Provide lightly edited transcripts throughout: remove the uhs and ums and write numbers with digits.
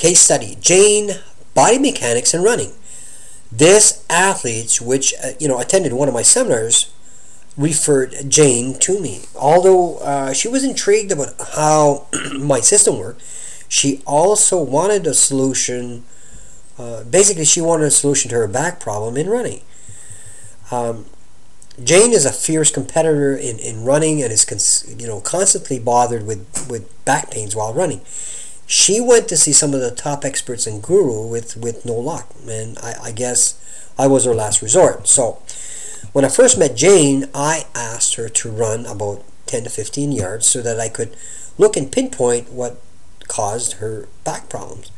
Case study: Jane, body mechanics and running. This athlete, which attended one of my seminars, referred Jane to me. Although she was intrigued about how my system worked, she also wanted a solution. Basically, she wanted a solution to her back problem in running. Jane is a fierce competitor in running and is constantly bothered with back pains while running. She went to see some of the top experts and guru with no luck, and I guess I was her last resort. So when I first met Jane, I asked her to run about 10 to 15 yards so that I could look and pinpoint what caused her back problems.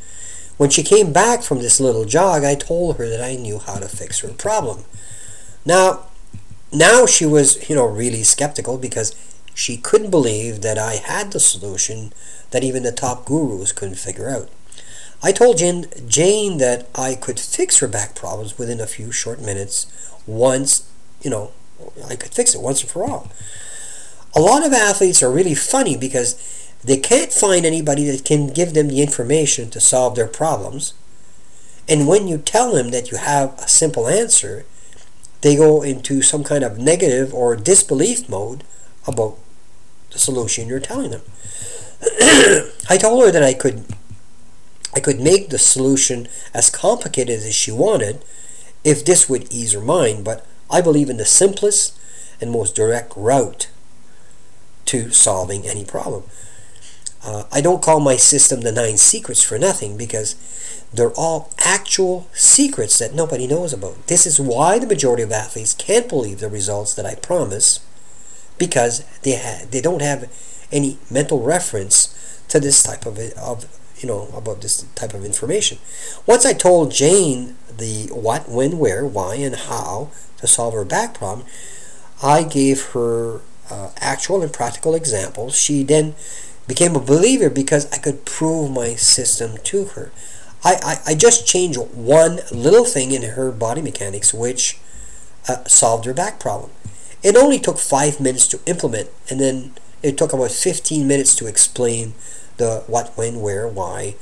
When she came back from this little jog, I told her that I knew how to fix her problem. Now she was, really skeptical because she couldn't believe that I had the solution that even the top gurus couldn't figure out. I told Jane that I could fix her back problems within a few short minutes once, I could fix it once and for all. A lot of athletes are really funny because they can't find anybody that can give them the information to solve their problems. And when you tell them that you have a simple answer, they go into some kind of negative or disbelief mode about the solution you're telling them. I told her that I could make the solution as complicated as she wanted if this would ease her mind, but I believe in the simplest and most direct route to solving any problem. I don't call my system the 9 secrets for nothing, because they're all actual secrets that nobody knows about. This is why the majority of athletes can't believe the results that I promise, because they don't have any mental reference to this type of about this type of information. Once I told Jane the what, when, where, why, and how to solve her back problem, I gave her actual and practical examples. She then became a believer because I could prove my system to her. I just changed one little thing in her body mechanics, which solved her back problem. It only took 5 minutes to implement, and then it took about 15 minutes to explain the what, when, where, why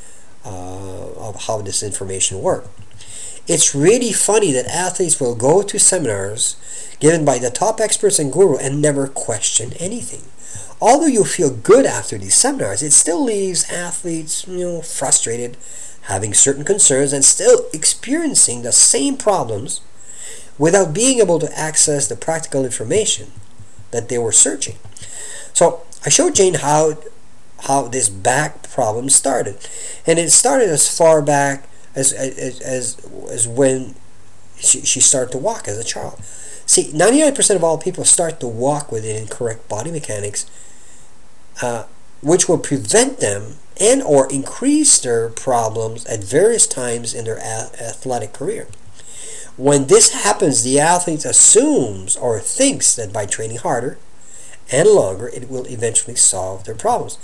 of how this information worked. It's really funny that athletes will go to seminars given by the top experts and guru and never question anything. Although you feel good after these seminars, it still leaves athletes, frustrated, having certain concerns, and still experiencing the same problems without being able to access the practical information that they were searching. So I showed Jane how this back problem started, and it started as far back as when she started to walk as a child. See, 99% of all people start to walk with incorrect body mechanics, which will prevent them and or increase their problems at various times in their athletic career. When this happens, the athlete assumes or thinks that by training harder and longer, it will eventually solve their problems.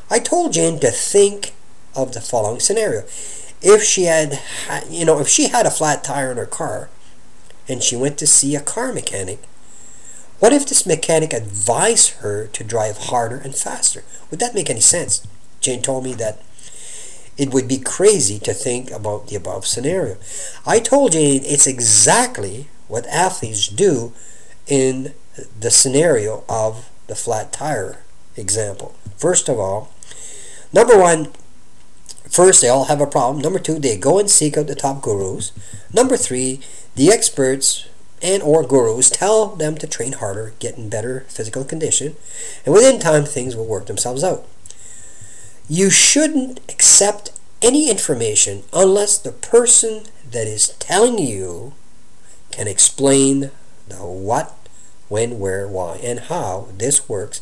I told Jane to think of the following scenario. If she had a flat tire in her car and she went to see a car mechanic, what if this mechanic advised her to drive harder and faster? Would that make any sense? Jane told me that it would be crazy to think about the above scenario. I told Jane it's exactly what athletes do in the scenario of the flat tire example. First of all, number one, first they all have a problem. Number two, they go and seek out the top gurus. Number three, the experts and or gurus tell them to train harder, get in better physical condition, and within time things will work themselves out. You shouldn't accept any information unless the person that is telling you can explain the what, when, where, why, and how this works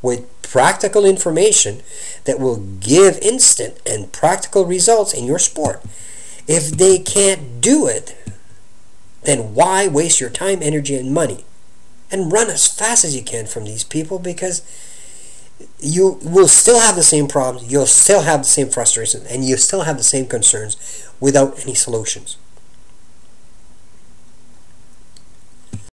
with practical information that will give instant and practical results in your sport. If they can't do it, then why waste your time, energy, and money? And run as fast as you can from these people, because you will still have the same problems, you'll still have the same frustrations, and you still have the same concerns without any solutions.